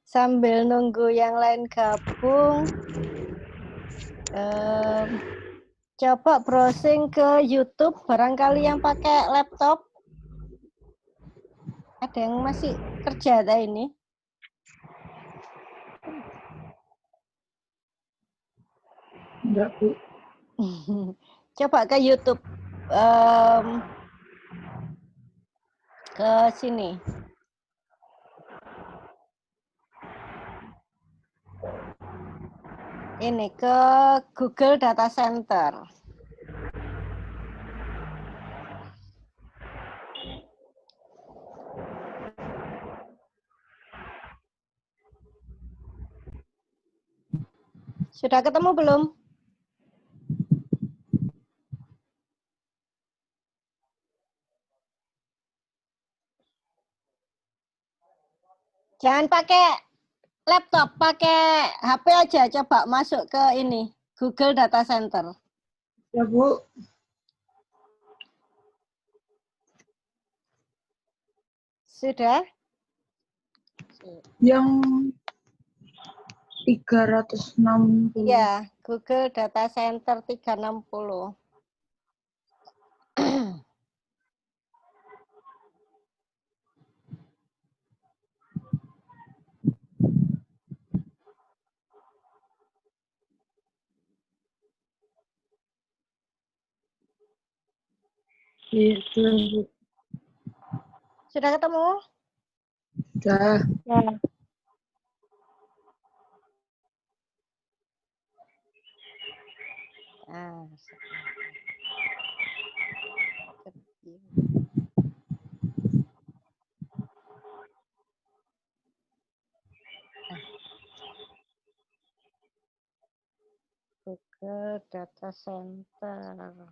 Sambil nunggu yang lain gabung, coba browsing ke YouTube, barangkali yang pakai laptop. Ada yang masih kerja ini? Enggak, Bu. Coba ke YouTube. Ke sini. Ini ke Google Data Center. Sudah ketemu belum? Jangan pakai laptop, pakai HP aja. Coba masuk ke ini, Google Data Center. Ya, Bu. Sudah? Yang 360. Ya, Google Data Center 360. Iya, Bu. Sudah ketemu? Sudah. Ya. Google Data Center.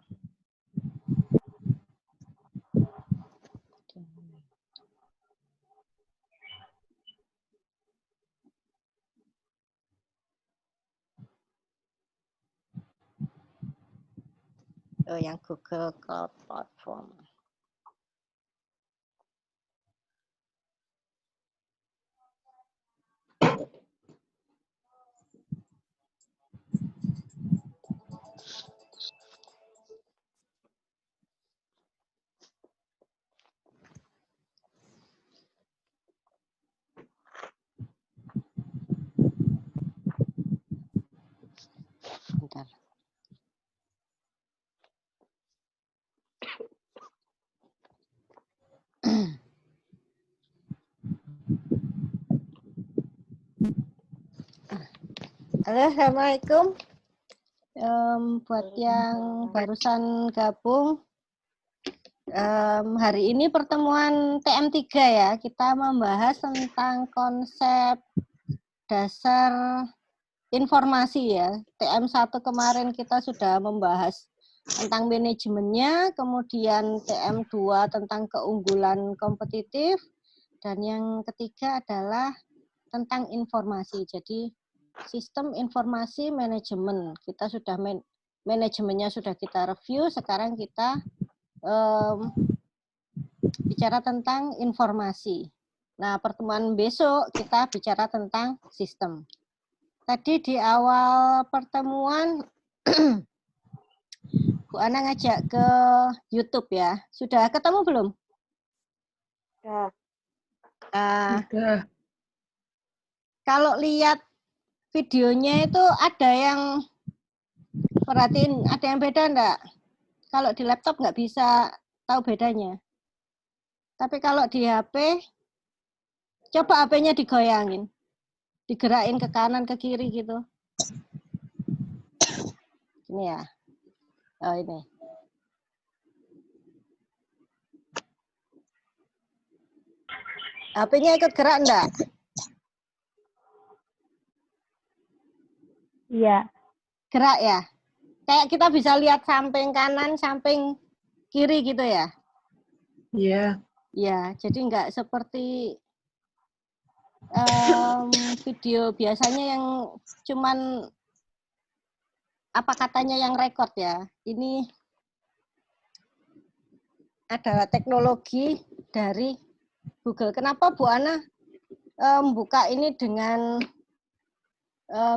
Oh, yang Google Cloud Platform. Bentar. Halo, Assalamualaikum. Buat yang barusan gabung, hari ini pertemuan TM3 ya. Kita membahas tentang konsep dasar informasi ya. TM1 kemarin kita sudah membahas tentang manajemennya, kemudian TM2 tentang keunggulan kompetitif, dan yang ketiga adalah tentang informasi. Jadi sistem informasi manajemen. Kita sudah manajemennya sudah kita review, sekarang kita bicara tentang informasi. Nah, pertemuan besok kita bicara tentang sistem. Tadi di awal pertemuan Bu Ana ngajak ke YouTube ya. Sudah ketemu belum? Sudah. Kalau lihat videonya itu ada yang perhatiin, ada yang beda enggak? Kalau di laptop nggak bisa tahu bedanya. Tapi kalau di HP, coba HP-nya digoyangin. Digerakin ke kanan, ke kiri gitu. Ini ya. Oh, ini. HP-nya ikut gerak enggak? Iya. Gerak ya? Kayak kita bisa lihat samping kanan, samping kiri gitu ya? Iya. Ya, jadi enggak seperti video biasanya yang cuman apa katanya yang rekod ya. Ini adalah teknologi dari Google. Kenapa Bu Ana buka ini dengan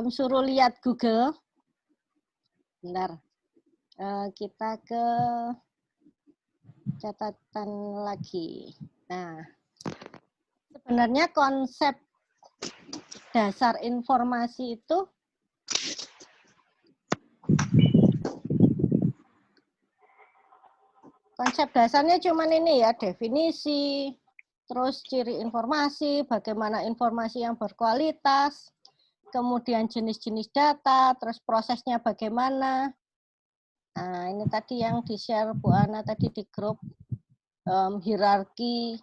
suruh lihat Google. Bentar. Kita ke catatan lagi. Nah, sebenarnya konsep dasar informasi itu konsep dasarnya cuman ini ya, definisi, terus ciri informasi, bagaimana informasi yang berkualitas, kemudian jenis-jenis data, terus prosesnya bagaimana. Nah, ini tadi yang di-share Bu Ana tadi di grup, hierarki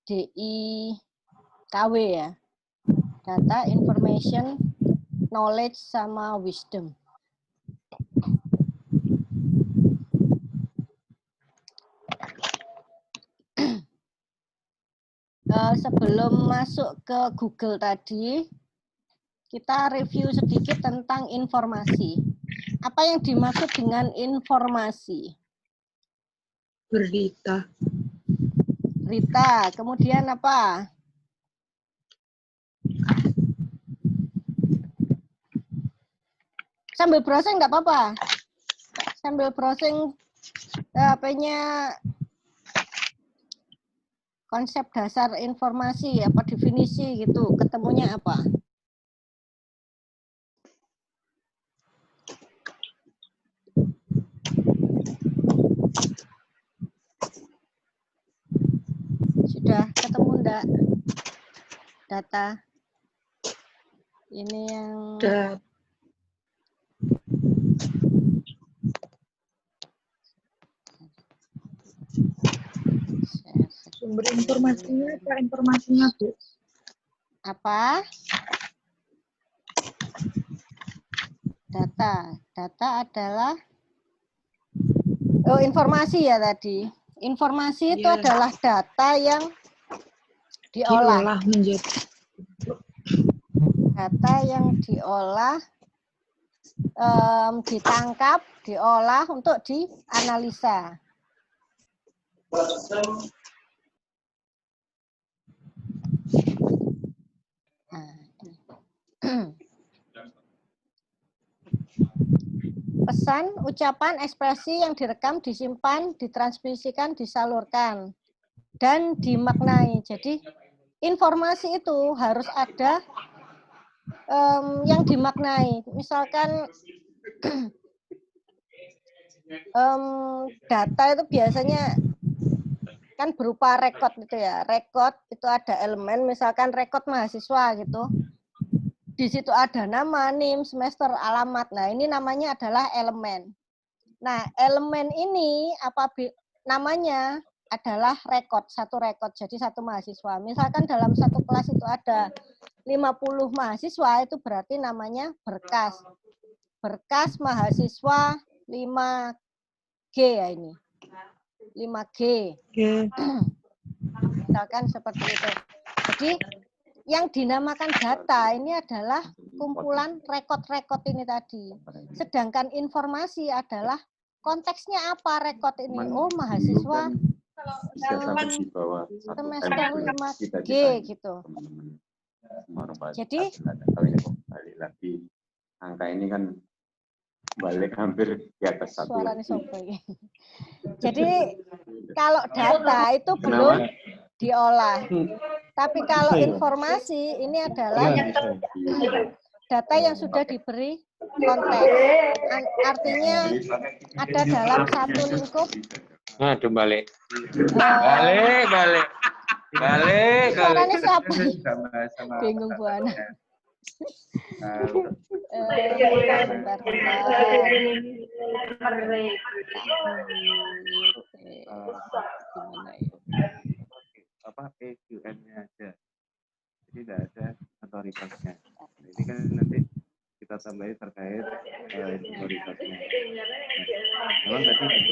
DI KW ya. Data, information, knowledge, sama wisdom. Sebelum masuk ke Google tadi, kita review sedikit tentang informasi. Apa yang dimaksud dengan informasi? Berita. Berita. Kemudian apa? Sambil browsing nggak apa-apa. Sambil browsing HP-nya konsep dasar informasi, apa definisi gitu. Ketemunya apa? Sudah ketemu enggak? Data. Ini yang sumber informasinya apa informasinya, Bu? Apa? Data. Data adalah informasi ya tadi. Informasi itu adalah data yang diolah menjadi data yang diolah, ditangkap, diolah untuk dianalisa. Pesan, ucapan, ekspresi yang direkam, disimpan, ditransmisikan, disalurkan, dan dimaknai. Jadi informasi itu harus ada yang dimaknai. Misalkan data itu biasanya kan berupa rekod gitu ya. Rekod itu ada elemen, misalkan rekod mahasiswa gitu. Di situ ada nama, NIM, semester, alamat. Nah, ini namanya adalah elemen. Nah, elemen ini namanya adalah rekod, satu rekod. Jadi satu mahasiswa. Misalkan dalam satu kelas itu ada 50 mahasiswa, itu berarti namanya berkas. Berkas mahasiswa 5G ya ini. 5G. Misalkan seperti itu. Jadi yang dinamakan data ini adalah kumpulan rekod-rekod ini tadi. Sedangkan informasi adalah konteksnya apa rekod ini? Oh, mahasiswa semester 5G gitu. Jadi lagi angka ini kan balik hampir di atas 1. Suaranya sobat. Jadi kalau data itu belum diolah. Tapi kalau informasi ini adalah data yang sudah diberi konteks. Artinya ada dalam satu lingkup. Aduh, balik. Balik. Suaranya siapa? Bingung Bu Ana. Bentar. Gimana ya? Apa EQN-nya aja, jadi tidak ada otoritasnya. Ini kan nanti kita tambahin terkait otoritasnya. Memang tadi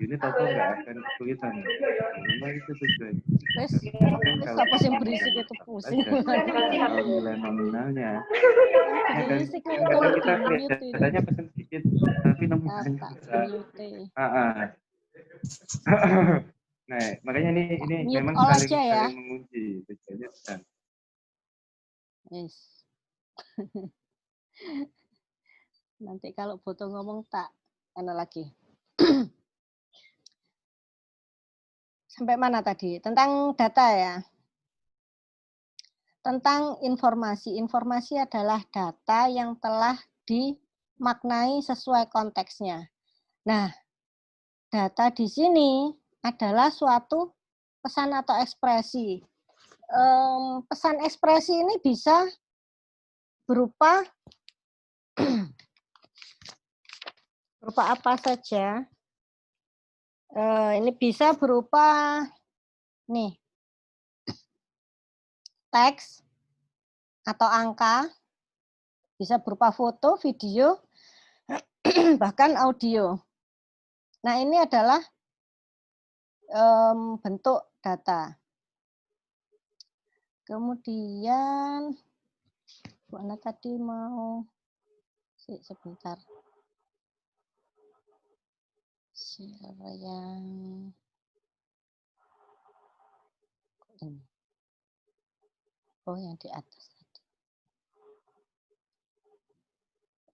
unit atau enggak akan kesulitan. Memang itu tujuan. Apa sih berisik itu pusing. Kalau nilai nominalnya, Berisik kadang kita kelihatannya pesen sedikit, tapi nominalnya besar. Nah, makanya ini Mute memang all saling aja ya. saling mengunci tujuannya. Bukan. Yes. Nanti kalau butuh ngomong tak lagi. Sampai mana tadi? Tentang data ya. Tentang informasi. Informasi adalah data yang telah dimaknai sesuai konteksnya. Nah, data di sini adalah suatu pesan atau ekspresi. Pesan ekspresi ini bisa berupa apa saja. Ini bisa berupa nih teks atau angka, bisa berupa foto, video, bahkan audio. Nah, ini adalah bentuk data. Kemudian, Bu Ana tadi mau, sebentar. Siapa yang ini? Oh, yang di atas tadi.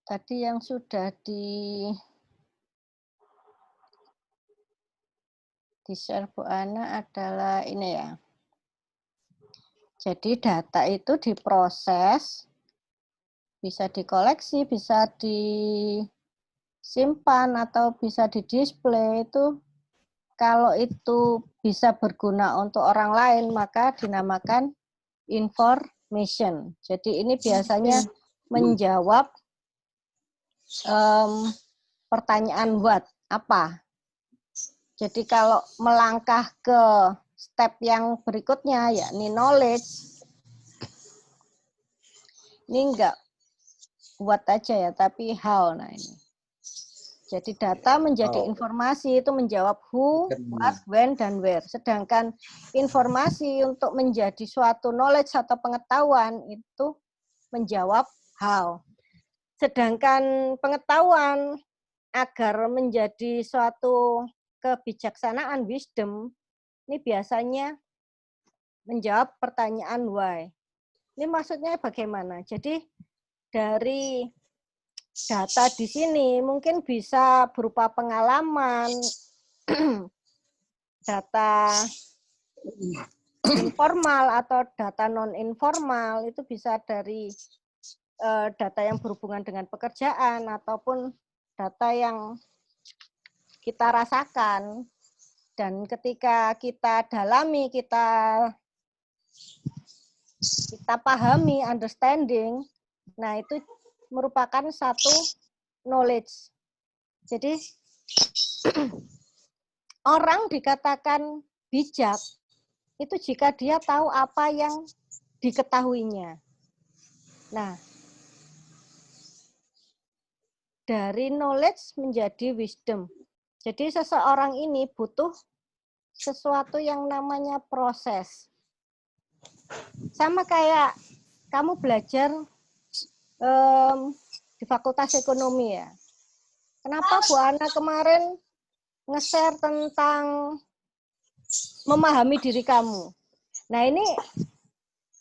Tadi yang sudah di-share Bu Ana adalah ini ya. Jadi data itu diproses, bisa dikoleksi, bisa disimpan, atau bisa di-display. Itu kalau itu bisa berguna untuk orang lain, maka dinamakan information. Jadi ini biasanya menjawab pertanyaan what, apa. Jadi kalau melangkah ke step yang berikutnya, yakni knowledge, ini enggak what aja ya, tapi how. Nah ini. Jadi data menjadi informasi itu menjawab who, what, when, dan where. Sedangkan informasi untuk menjadi suatu knowledge atau pengetahuan itu menjawab how. Sedangkan pengetahuan agar menjadi suatu kebijaksanaan, wisdom, ini biasanya menjawab pertanyaan why. Ini maksudnya bagaimana? Jadi dari data di sini mungkin bisa berupa pengalaman, data informal atau data non-informal, itu bisa dari data yang berhubungan dengan pekerjaan ataupun data yang kita rasakan. Dan ketika kita dalami, kita pahami, understanding, nah itu merupakan satu knowledge. Jadi orang dikatakan bijak itu jika dia tahu apa yang diketahuinya. Nah, dari knowledge menjadi wisdom. Jadi seseorang ini butuh sesuatu yang namanya proses. Sama kayak kamu belajar di Fakultas Ekonomi ya. Kenapa Bu Ana kemarin nge-share tentang memahami diri kamu? Nah ini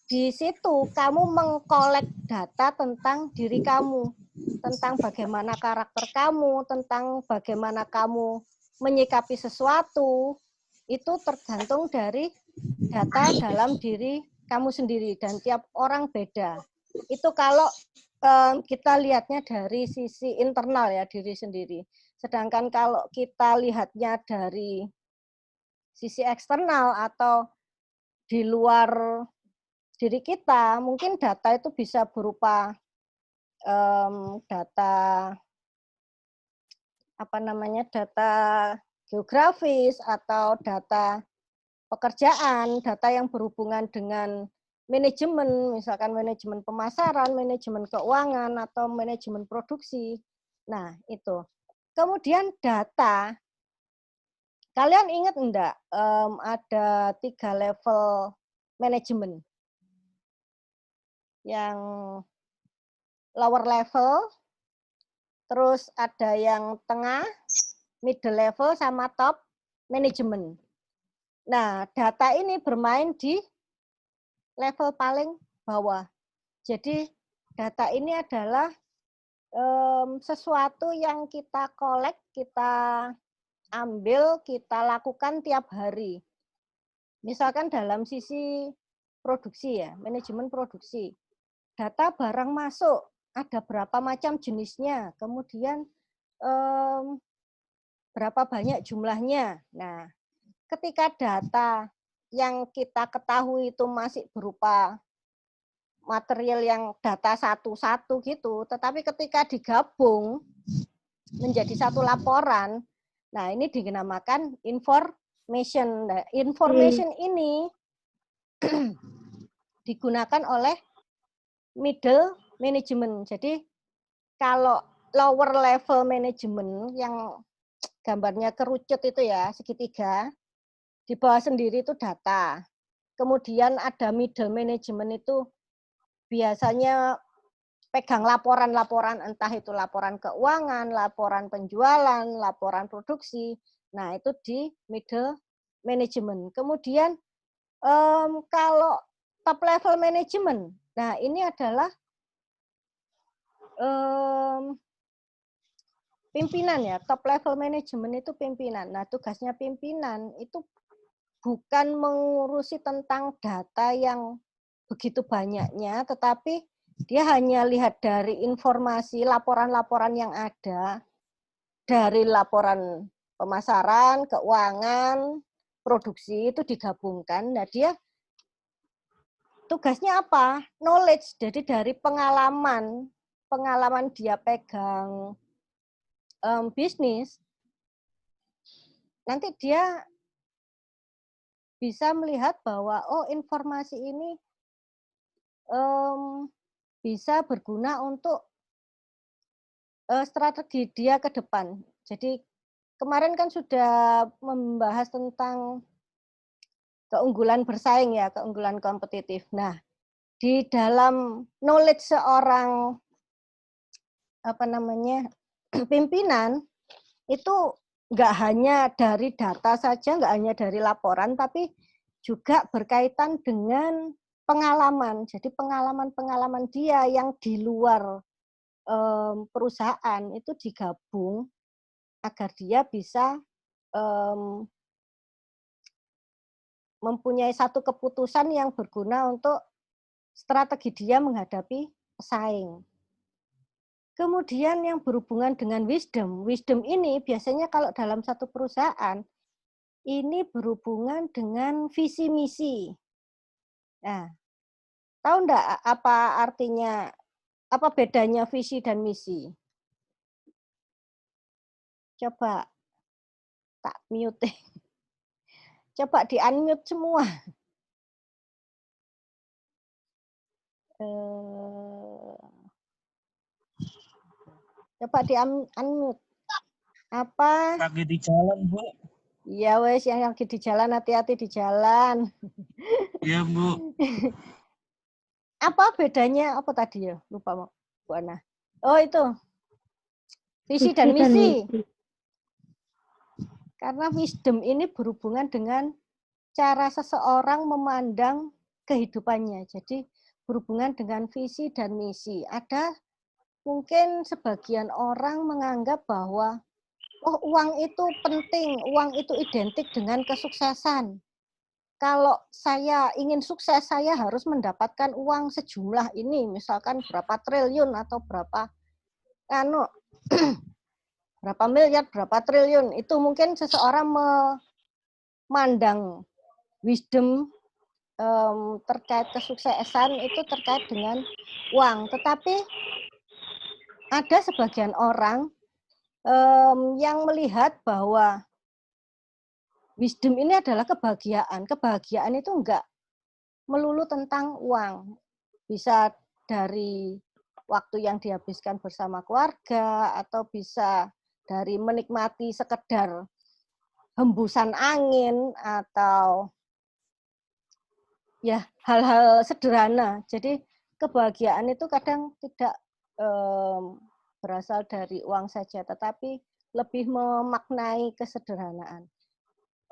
di situ kamu mengkolek data tentang diri kamu, tentang bagaimana karakter kamu, tentang bagaimana kamu menyikapi sesuatu, itu tergantung dari data dalam diri kamu sendiri dan tiap orang beda. Itu kalau kita lihatnya dari sisi internal ya, diri sendiri. Sedangkan kalau kita lihatnya dari sisi eksternal atau di luar diri kita, mungkin data itu bisa berupa data data geografis atau data pekerjaan, data yang berhubungan dengan manajemen, misalkan manajemen pemasaran, manajemen keuangan, atau manajemen produksi. Nah, itu. Kemudian data, kalian ingat enggak ada 3 level manajemen? Yang lower level, terus ada yang tengah, middle level, sama top manajemen. Nah, data ini bermain di level paling bawah. Jadi data ini adalah sesuatu yang kita kolek, kita ambil, kita lakukan tiap hari. Misalkan dalam sisi produksi ya, manajemen produksi. Data barang masuk, ada berapa macam jenisnya, kemudian berapa banyak jumlahnya. Nah, ketika data yang kita ketahui itu masih berupa material yang data satu-satu gitu, tetapi ketika digabung menjadi satu laporan, nah ini dinamakan information. Nah, information ini digunakan oleh middle management. Jadi kalau lower level management yang gambarnya kerucut itu ya, segitiga, di bawah sendiri itu data. Kemudian ada middle management itu biasanya pegang laporan-laporan, entah itu laporan keuangan, laporan penjualan, laporan produksi. Nah, itu di middle management. Kemudian kalau top level management, nah ini adalah pimpinan ya, top level management itu pimpinan. Nah, tugasnya pimpinan itu bukan mengurusi tentang data yang begitu banyaknya, tetapi dia hanya lihat dari informasi laporan-laporan yang ada, dari laporan pemasaran, keuangan, produksi itu digabungkan. Nah, dia tugasnya apa? Knowledge. Jadi dari pengalaman dia pegang bisnis, nanti dia bisa melihat bahwa oh informasi ini bisa berguna untuk strategi dia ke depan. Jadi kemarin kan sudah membahas tentang keunggulan bersaing ya, keunggulan kompetitif. Nah, di dalam knowledge seorang pimpinan itu nggak hanya dari data saja, nggak hanya dari laporan, tapi juga berkaitan dengan pengalaman. Jadi pengalaman-pengalaman dia yang di luar perusahaan itu digabung agar dia bisa mempunyai satu keputusan yang berguna untuk strategi dia menghadapi pesaing. Kemudian yang berhubungan dengan wisdom. Wisdom ini biasanya kalau dalam satu perusahaan, ini berhubungan dengan visi misi. Nah, tahu enggak apa artinya, apa bedanya visi dan misi? Coba tak mute. Coba di-unmute semua. Coba di-unmute. Apa? Lagi di jalan, Bu. Iya wes, yang lagi di jalan, hati-hati di jalan. Iya, Bu. Apa bedanya, apa tadi ya? Lupa, Bu Ana. Oh itu, visi dan misi. Karena wisdom ini berhubungan dengan cara seseorang memandang kehidupannya. Jadi berhubungan dengan visi dan misi. Ada mungkin sebagian orang menganggap bahwa oh uang itu penting, uang itu identik dengan kesuksesan. Kalau saya ingin sukses, saya harus mendapatkan uang sejumlah ini, misalkan berapa triliun atau berapa berapa miliar, berapa triliun. Itu mungkin seseorang memandang wisdom terkait kesuksesan itu terkait dengan uang. Tetapi ada sebagian orang yang melihat bahwa wisdom ini adalah kebahagiaan. Kebahagiaan itu enggak melulu tentang uang. Bisa dari waktu yang dihabiskan bersama keluarga, atau bisa dari menikmati sekedar hembusan angin, atau ya hal-hal sederhana. Jadi kebahagiaan itu kadang tidak berasal dari uang saja, tetapi lebih memaknai kesederhanaan.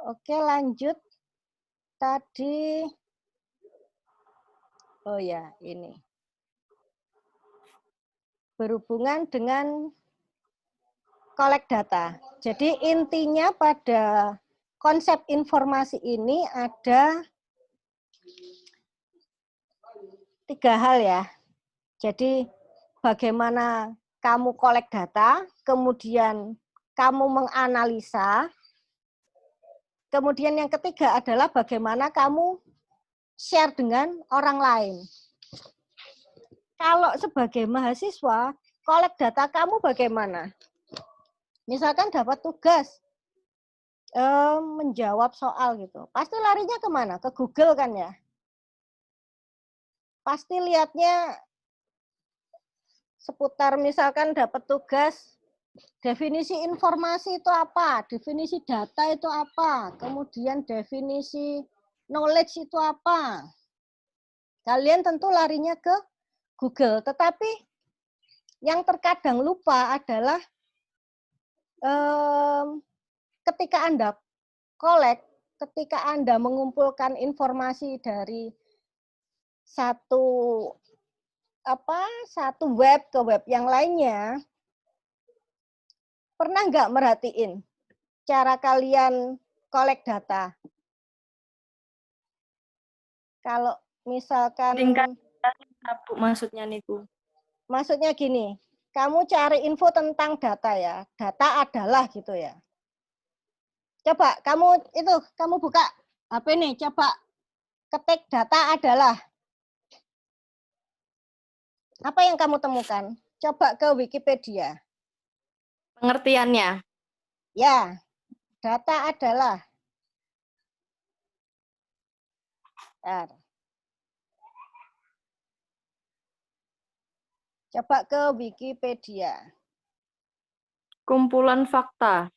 Oke, lanjut. tadi, oh ya, ini. Berhubungan dengan collect data. Jadi intinya pada konsep informasi ini ada 3 hal ya. Jadi bagaimana kamu collect data, kemudian kamu menganalisa, kemudian yang ketiga adalah bagaimana kamu share dengan orang lain. Kalau sebagai mahasiswa, collect data kamu bagaimana? Misalkan dapat tugas, menjawab soal gitu. Pasti larinya kemana? Ke Google kan ya? Pasti lihatnya seputar misalkan dapat tugas, definisi informasi itu apa? Definisi data itu apa? Kemudian definisi knowledge itu apa? Kalian tentu larinya ke Google. Tetapi yang terkadang lupa adalah ketika Anda collect, ketika Anda mengumpulkan informasi dari satu web ke web yang lainnya, pernah nggak merhatiin cara kalian collect data? Kalau misalkan maksudnya niku. Maksudnya gini, kamu cari info tentang data ya. Data adalah gitu ya. Coba kamu buka HP nih, coba ketik data adalah. Apa yang kamu temukan? Coba ke Wikipedia. Pengertiannya. Ya, data adalah. Bentar. Coba ke Wikipedia. Kumpulan fakta.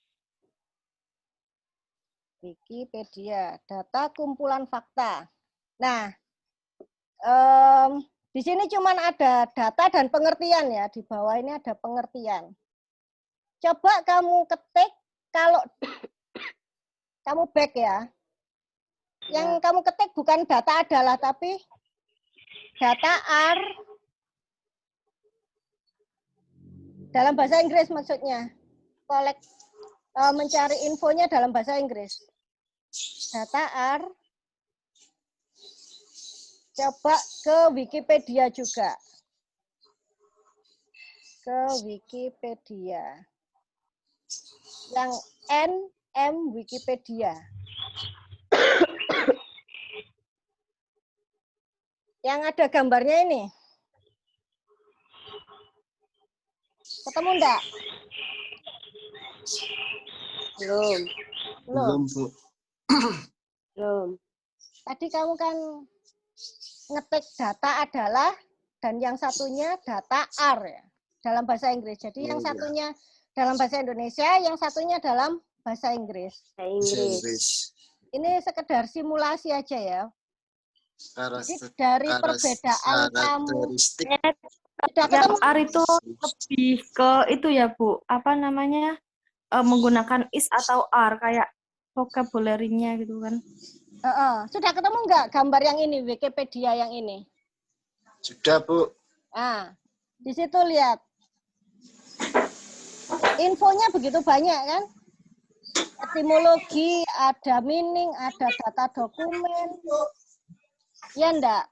Wikipedia, data kumpulan fakta. Nah, di sini cuma ada data dan pengertian ya. Di bawah ini ada pengertian. Coba kamu ketik, kalau kamu back ya. Yang kamu ketik bukan data adalah, tapi data are. Dalam bahasa Inggris maksudnya. Mencari infonya dalam bahasa Inggris. Data are. Coba ke Wikipedia juga. Ke Wikipedia. Yang NM Wikipedia. Yang ada gambarnya ini. Ketemu enggak? Belum, Bu. Belum. Tadi kamu kan ngetik data adalah, dan yang satunya data are ya, dalam bahasa Inggris. Jadi yang satunya dalam bahasa Indonesia, yang satunya dalam bahasa Inggris. Ini sekedar simulasi aja ya. Jadi dari perbedaan kamu, Yang R itu lebih ke itu ya Bu, apa namanya, menggunakan is atau are kayak vocabulary-nya gitu kan. Sudah ketemu nggak gambar yang ini, Wikipedia yang ini? Sudah, Bu. Nah, di situ lihat. Infonya begitu banyak kan? Etimologi, ada meaning, ada data dokumen. Ya enggak?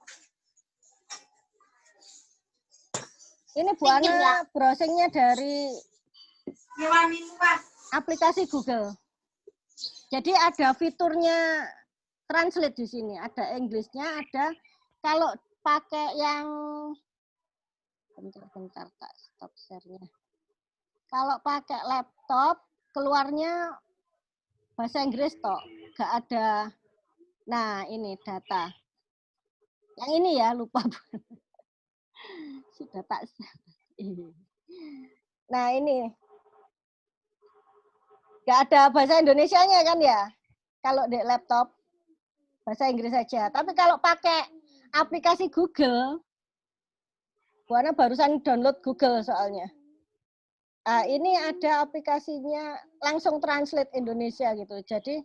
Ini Bu Ana browsingnya dari aplikasi Google. Jadi ada fiturnya translate di sini. Ada Inggrisnya, ada kalau pakai yang bentar tak stop share-nya. Kalau pakai laptop keluarnya bahasa Inggris toh, nggak ada. Nah, ini data. Yang ini ya, lupa. Sudah tak. Nah, ini. Nggak ada bahasa Indonesianya kan ya? Kalau di laptop, bahasa Inggris saja. Tapi kalau pakai aplikasi Google, Bu Ana barusan download Google soalnya. Nah, ini ada aplikasinya langsung translate Indonesia gitu. Jadi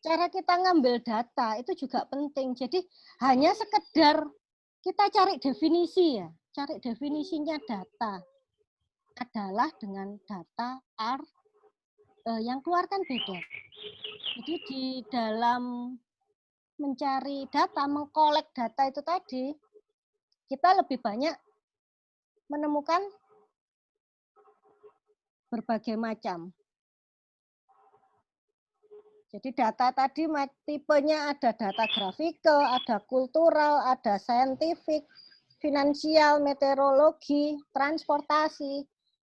cara kita ngambil data itu juga penting. Jadi hanya sekedar kita cari definisi ya, cari definisinya data adalah dengan data R yang keluar kan beda. Jadi di dalam mencari data, mengkolek data itu tadi, kita lebih banyak menemukan berbagai macam. Jadi data tadi tipenya ada data grafikal, ada kultural, ada saintifik, finansial, meteorologi, transportasi.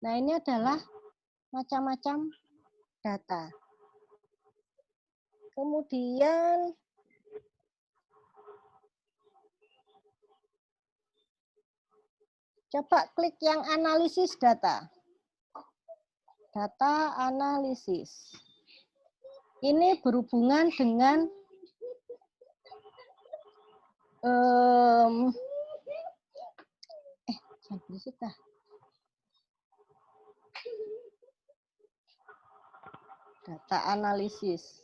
Nah, ini adalah macam-macam data. Kemudian coba klik yang analisis data. Data analisis. Ini berhubungan dengan data analisis.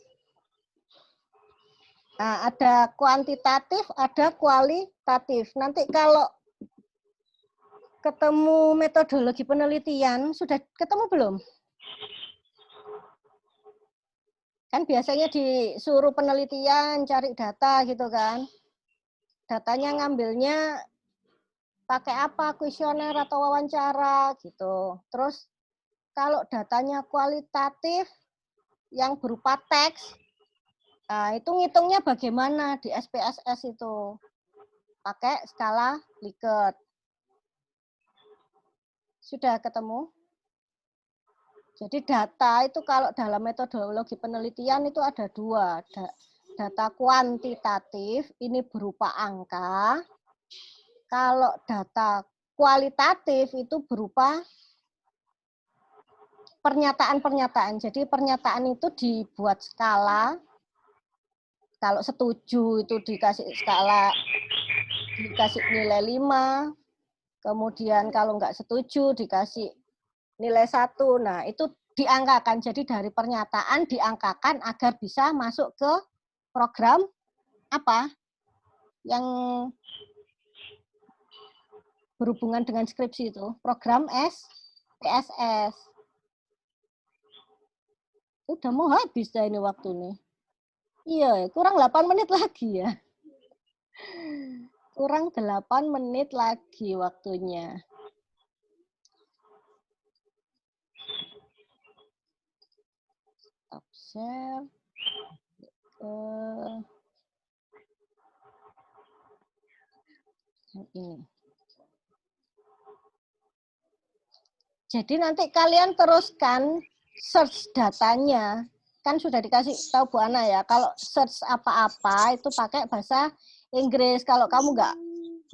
Nah, ada kuantitatif, ada kualitatif. Nanti kalau ketemu metodologi penelitian, sudah ketemu belum? Kan biasanya disuruh penelitian, cari data gitu kan. Datanya ngambilnya pakai apa, kuesioner atau wawancara gitu. Terus kalau datanya kualitatif yang berupa teks, nah itu ngitungnya bagaimana di SPSS itu. Pakai skala Likert. Sudah ketemu? Jadi data itu kalau dalam metodologi penelitian itu ada dua. Data kuantitatif, ini berupa angka. Kalau data kualitatif itu berupa pernyataan-pernyataan. Jadi pernyataan itu dibuat skala. Kalau setuju itu dikasih skala, dikasih nilai 5. Kemudian kalau nggak setuju dikasih nilai 1. Nah, itu diangkakan. Jadi dari pernyataan diangkakan agar bisa masuk ke program apa? Yang berhubungan dengan skripsi itu. Program SPSS. Udah mau habis dah ini waktu nih. Iya, kurang 8 menit lagi ya. Kurang 8 menit lagi waktunya. Stop share. Ini. Jadi nanti kalian teruskan search datanya. Kan sudah dikasih tahu Bu Ana ya, kalau search apa-apa itu pakai bahasa Inggris. Kalau kamu nggak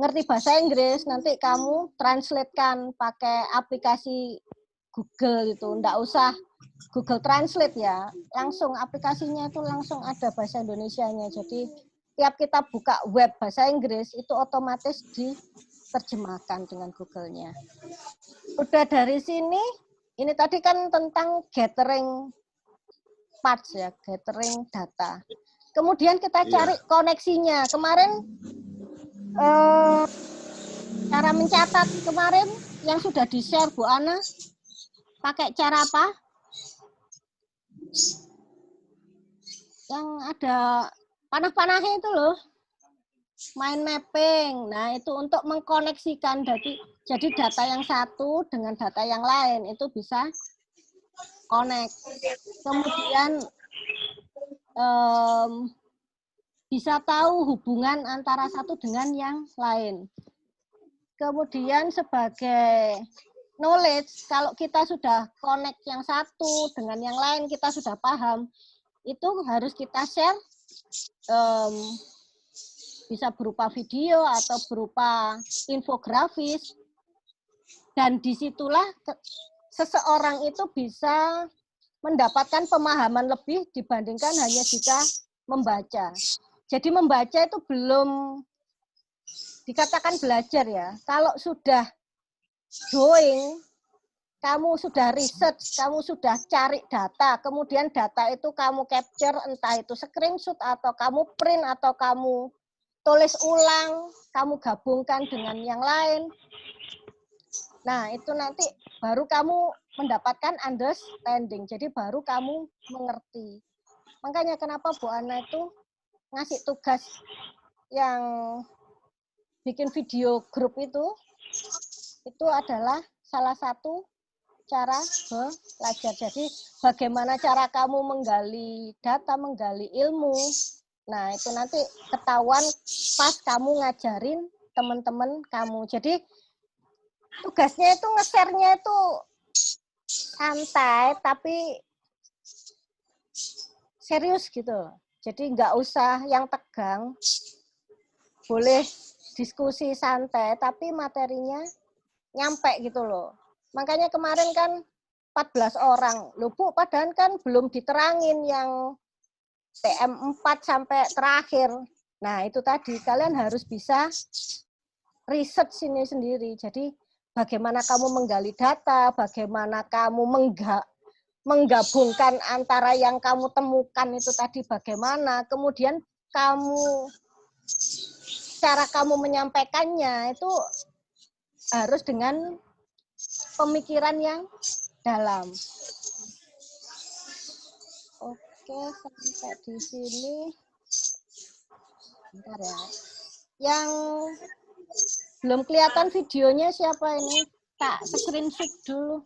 ngerti bahasa Inggris, nanti kamu translate-kan pakai aplikasi Google itu. Nggak usah Google Translate ya, langsung aplikasinya itu langsung ada bahasa Indonesianya. Jadi tiap kita buka web bahasa Inggris itu otomatis diterjemahkan dengan Google-nya. Udah dari sini, ini tadi kan tentang gathering parts ya, gathering data. Kemudian kita cari koneksinya. Kemarin cara mencatat kemarin yang sudah di-share Bu Ana, pakai cara apa? Yang ada panah-panahnya itu loh, mind mapping. Nah, itu untuk mengkoneksikan jadi data yang satu dengan data yang lain itu bisa connect. Kemudian bisa tahu hubungan antara satu dengan yang lain. Kemudian sebagai knowledge, kalau kita sudah connect yang satu dengan yang lain, kita sudah paham, itu harus kita share, bisa berupa video atau berupa infografis, dan disitulah seseorang itu bisa mendapatkan pemahaman lebih dibandingkan hanya jika membaca. Jadi membaca itu belum dikatakan belajar ya. Kalau sudah doing, kamu sudah research, kamu sudah cari data, kemudian data itu kamu capture, entah itu screenshot atau kamu print atau kamu tulis ulang, kamu gabungkan dengan yang lain. Nah, itu nanti baru kamu mendapatkan understanding. Jadi baru kamu mengerti. Makanya kenapa Bu Ana itu ngasih tugas yang bikin video grup itu adalah salah satu cara belajar. Jadi bagaimana cara kamu menggali data, menggali ilmu. Nah, itu nanti ketahuan pas kamu ngajarin teman-teman kamu. Jadi tugasnya itu nge-share-nya itu santai tapi serius gitu. Jadi nggak usah yang tegang. Boleh diskusi santai tapi materinya nyampe gitu loh. Makanya kemarin kan 14 orang. Loh Bu, padahal kan belum diterangin yang TM4 sampai terakhir. Nah, itu tadi kalian harus bisa riset sini sendiri. Jadi bagaimana kamu menggali data, bagaimana kamu menggabungkan antara yang kamu temukan itu tadi bagaimana, kemudian cara kamu menyampaikannya itu harus dengan pemikiran yang dalam. Oke, sampai di sini. Bentar ya. Yang belum kelihatan videonya siapa ini? Tak screenshot dulu.